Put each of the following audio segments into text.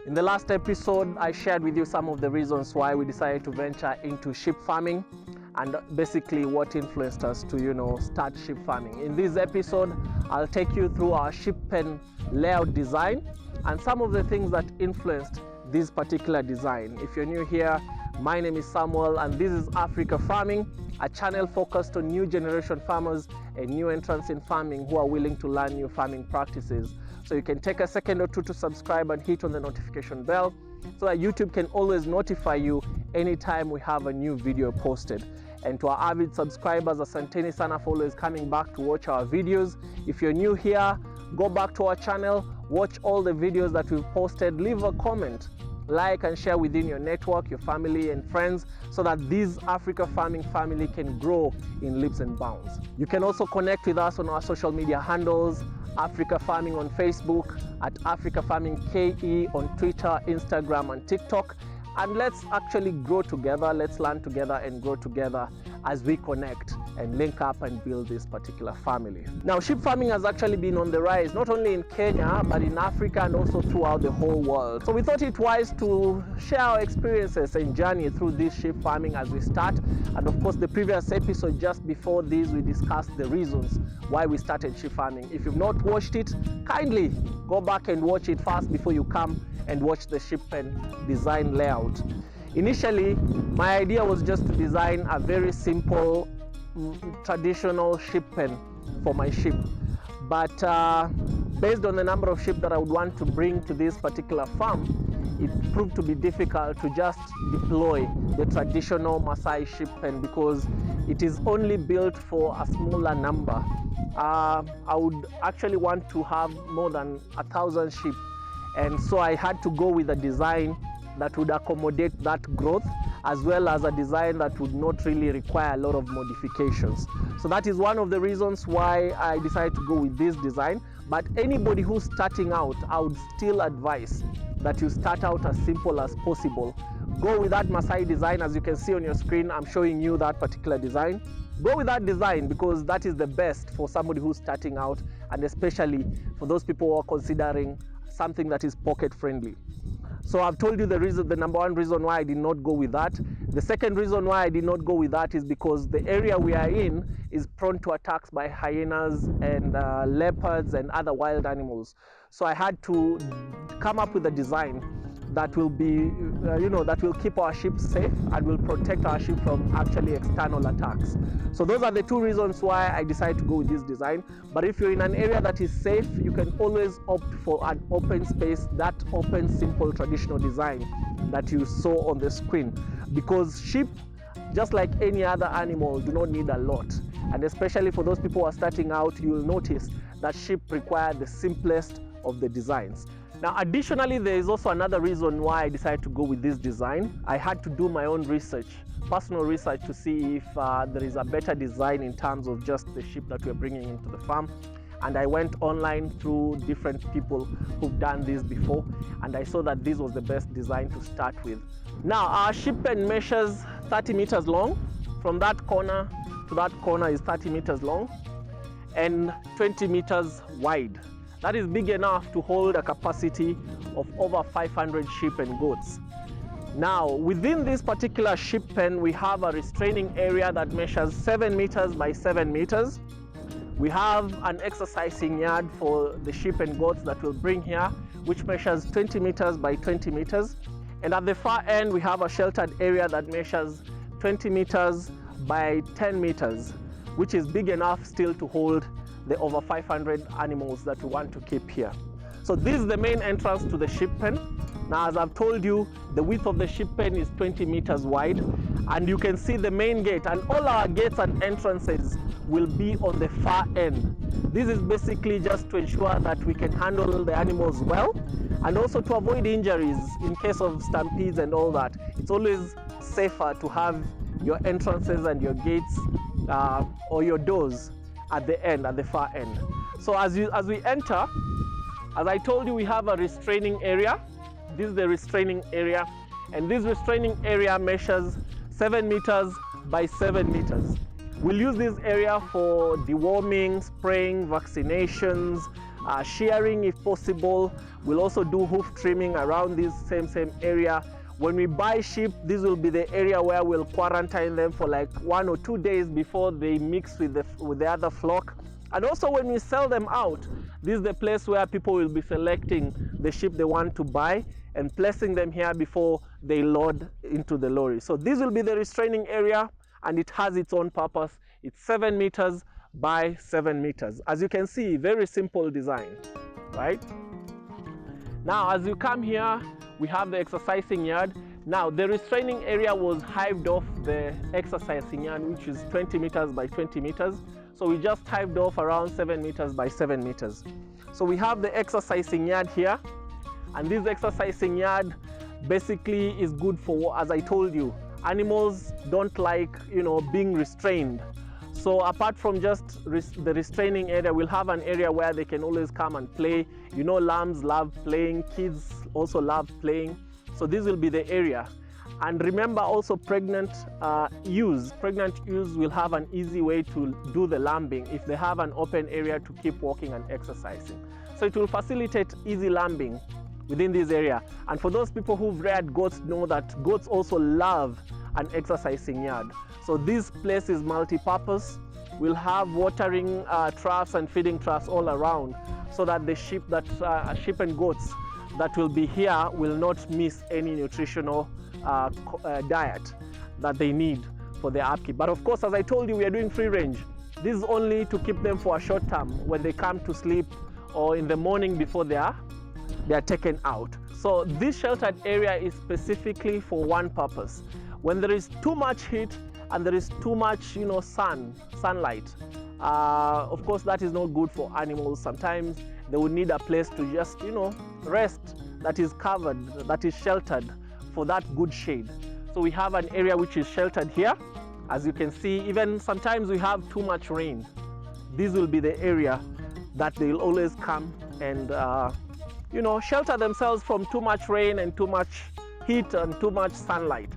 In the last episode, I shared with you some of the reasons why we decided to venture into sheep farming and basically what influenced us to, start sheep farming. In this episode, I'll take you through our sheep pen layout design and some of the things that influenced this particular design. If you're new here, my name is Samuel and this is Africa Farming, a channel focused on new generation farmers and new entrants in farming who are willing to learn new farming practices. So you can take a second or two to subscribe and hit on the notification bell so that YouTube can always notify you anytime we have a new video posted. And to our avid subscribers, asanteni sana for always coming back to watch our videos. If you're new here, go back to our channel, watch all the videos that we've posted, leave a comment, like and share within your network, your family and friends, so that this Africa Farming family can grow in leaps and bounds. You can also connect with us on our social media handles, Africa Farming on Facebook, at Africa Farming KE on Twitter, Instagram and TikTok. And let's actually grow together, let's learn together and grow together as we connect and link up and build this particular family. Now, sheep farming has actually been on the rise, not only in Kenya, but in Africa and also throughout the whole world. So we thought it wise to share our experiences and journey through this sheep farming as we start. And of course, the previous episode just before this, we discussed the reasons why we started sheep farming. If you've not watched it, kindly go back and watch it first before you come and watch the sheep pen design layout. Initially, my idea was just to design a very simple, traditional sheep pen for my sheep. But based on the number of sheep that I would want to bring to this particular farm, it proved to be difficult to just deploy the traditional Maasai sheep pen because it is only built for a smaller number. I would actually want to have more than 1,000 sheep. And so I had to go with a design that would accommodate that growth, as well as a design that would not really require a lot of modifications. So that is one of the reasons why I decided to go with this design. But anybody who's starting out, I would still advise that you start out as simple as possible. Go with that Maasai design. As you can see on your screen, I'm showing you that particular design. Go with that design because that is the best for somebody who's starting out, and especially for those people who are considering something that is pocket friendly. So I've told you the number one reason why I did not go with that. The second reason why I did not go with that is because the area we are in is prone to attacks by hyenas and leopards and other wild animals. So I had to come up with a design that will be, that will keep our sheep safe and will protect our sheep from actually external attacks. So those are the two reasons why I decided to go with this design. But if you're in an area that is safe, you can always opt for an open space, that open, simple, traditional design that you saw on the screen. Because sheep, just like any other animal, do not need a lot. And especially for those people who are starting out, you will notice that sheep require the simplest of the designs. Now, additionally, there is also another reason why I decided to go with this design. I had to do my own research, personal research, to see if there is a better design in terms of just the sheep that we're bringing into the farm. And I went online through different people who've done this before, and I saw that this was the best design to start with. Now, our sheep pen measures 30 meters long. From that corner to that corner is 30 meters long and 20 meters wide. That is big enough to hold a capacity of over 500 sheep and goats. Now, within this particular sheep pen, we have a restraining area that measures 7 meters by 7 meters. We have an exercising yard for the sheep and goats that we'll bring here, which measures 20 meters by 20 meters. And at the far end, we have a sheltered area that measures 20 meters by 10 meters, which is big enough still to hold the over 500 animals that we want to keep here. So this is the main entrance to the sheep pen. Now, as I've told you, the width of the sheep pen is 20 meters wide, and you can see the main gate, and all our gates and entrances will be on the far end. This is basically just to ensure that we can handle the animals well, and also to avoid injuries in case of stampedes and all that. It's always safer to have your entrances and your gates or your doors at the end, at the far end. So as we enter, as I told you, we have a restraining area. This is the restraining area, and this restraining area measures 7 meters by 7 meters. We'll use this area for deworming, spraying, vaccinations, shearing if possible. We'll also do hoof trimming around this same area. When we buy sheep, this will be the area where we'll quarantine them for like 1 or 2 days before they mix with the other flock. And also when we sell them out, this is the place where people will be selecting the sheep they want to buy and placing them here before they load into the lorry. So this will be the restraining area, and it has its own purpose. It's 7 meters by 7 meters. As you can see, very simple design, right? Now, as you come here, we have the exercising yard. Now, the restraining area was hived off the exercising yard, which is 20 meters by 20 meters. So we just hived off around 7 meters by 7 meters. So we have the exercising yard here, and this exercising yard basically is good for, as I told you, animals don't like, being restrained. So apart from just the restraining area, we'll have an area where they can always come and play. Lambs love playing, kids also love playing. So this will be the area. And remember also pregnant ewes will have an easy way to do the lambing if they have an open area to keep walking and exercising. So it will facilitate easy lambing within this area. And for those people who've reared goats, know that goats also love an exercising yard. So this place is multi-purpose. We'll have watering troughs and feeding troughs all around, so that the sheep and goats that will be here will not miss any nutritional diet that they need for their upkeep. But of course, as I told you, we are doing free range. This is only to keep them for a short term when they come to sleep or in the morning before they are taken out. So this sheltered area is specifically for one purpose. When there is too much heat and there is too much sunlight, of course that is not good for animals. Sometimes they will need a place to just rest, that is covered, that is sheltered, for that good shade. So we have an area which is sheltered here. As you can see, even sometimes we have too much rain. This will be the area that they will always come and shelter themselves from too much rain and too much heat and too much sunlight.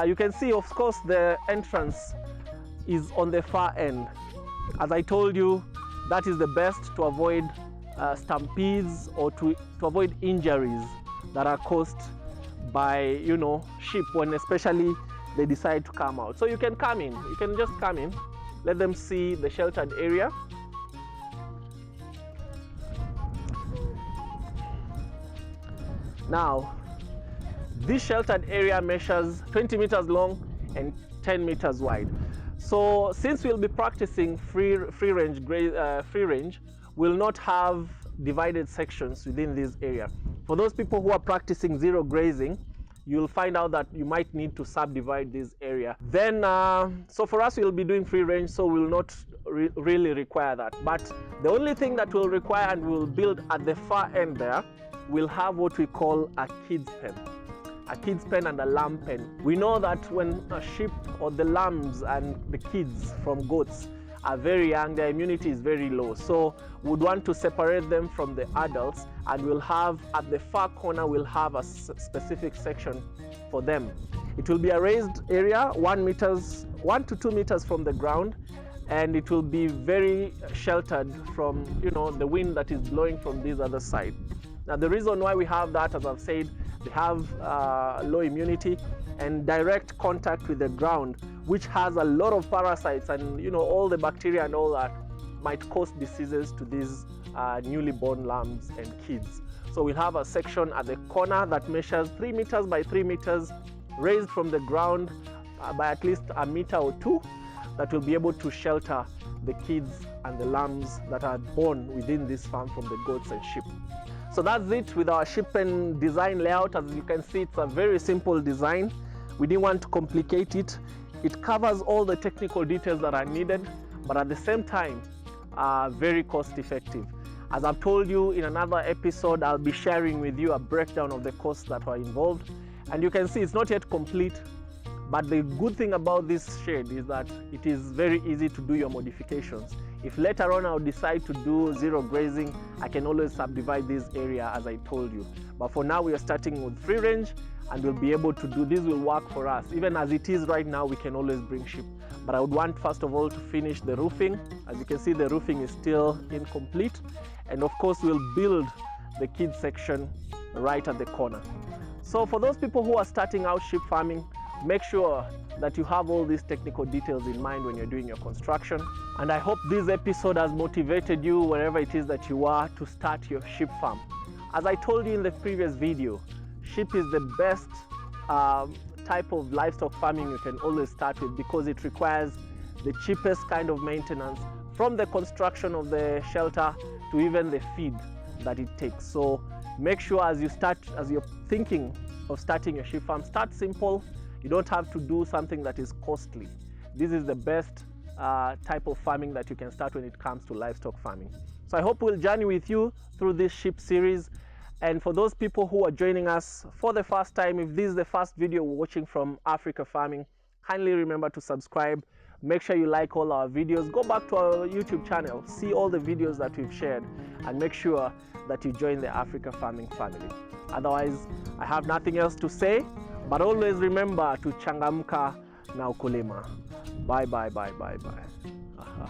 You can see, of course, the entrance is on the far end. As I told you, that is the best to avoid stampedes or to avoid injuries that are caused by sheep when especially they decide to come out. So you can come in, you can just come in, let them see the sheltered area. Now, this sheltered area measures 20 meters long and 10 meters wide. So since we'll be practicing free range, we'll not have divided sections within this area. For those people who are practicing zero grazing, you'll find out that you might need to subdivide this area. Then, so for us, we'll be doing free range, so we'll not really require that. But the only thing that we'll require and we'll build at the far end there, we'll have what we call a kids pen. A kids pen and a lamb pen. We know that when a sheep or the lambs and the kids from goats are very young, their immunity is very low. So we'd want to separate them from the adults, and we'll have at the far corner, we'll have a specific section for them. It will be a raised area, 1 to 2 meters from the ground, and it will be very sheltered from the wind that is blowing from this other side. Now the reason why we have that, as I've said, they have low immunity and direct contact with the ground, which has a lot of parasites and all the bacteria and all that might cause diseases to these newly born lambs and kids. So we'll have a section at the corner that measures 3 meters by 3 meters, raised from the ground by at least 1 meter or 2, that will be able to shelter the kids and the lambs that are born within this farm from the goats and sheep. So that's it with our sheep pen design layout. As you can see, it's a very simple design. We didn't want to complicate it. It covers all the technical details that are needed, but at the same time, very cost effective. As I've told you in another episode, I'll be sharing with you a breakdown of the costs that are involved. And you can see it's not yet complete, but the good thing about this shed is that it is very easy to do your modifications. If later on I'll decide to do zero grazing, I can always subdivide this area as I told you. But for now, we are starting with free range, and we'll be able to do this. Will work for us. Even as it is right now, we can always bring sheep. But I would want first of all to finish the roofing. As you can see, the roofing is still incomplete, and of course we'll build the kids section right at the corner. So for those people who are starting out sheep farming, make sure that you have all these technical details in mind when you're doing your construction. And I hope this episode has motivated you, wherever it is that you are, to start your sheep farm. As I told you in the previous video, sheep is the best type of livestock farming you can always start with, because it requires the cheapest kind of maintenance, from the construction of the shelter to even the feed that it takes. So make sure as you're thinking of starting your sheep farm, start simple. You don't have to do something that is costly. This is the best type of farming that you can start when it comes to livestock farming. So I hope we'll journey with you through this sheep series. And for those people who are joining us for the first time, if this is the first video we're watching from Africa Farming, kindly remember to subscribe. Make sure you like all our videos. Go back to our YouTube channel, see all the videos that we've shared, and make sure that you join the Africa Farming family. Otherwise, I have nothing else to say, but always remember to changamka na ukulima. Bye, bye, bye, bye, bye.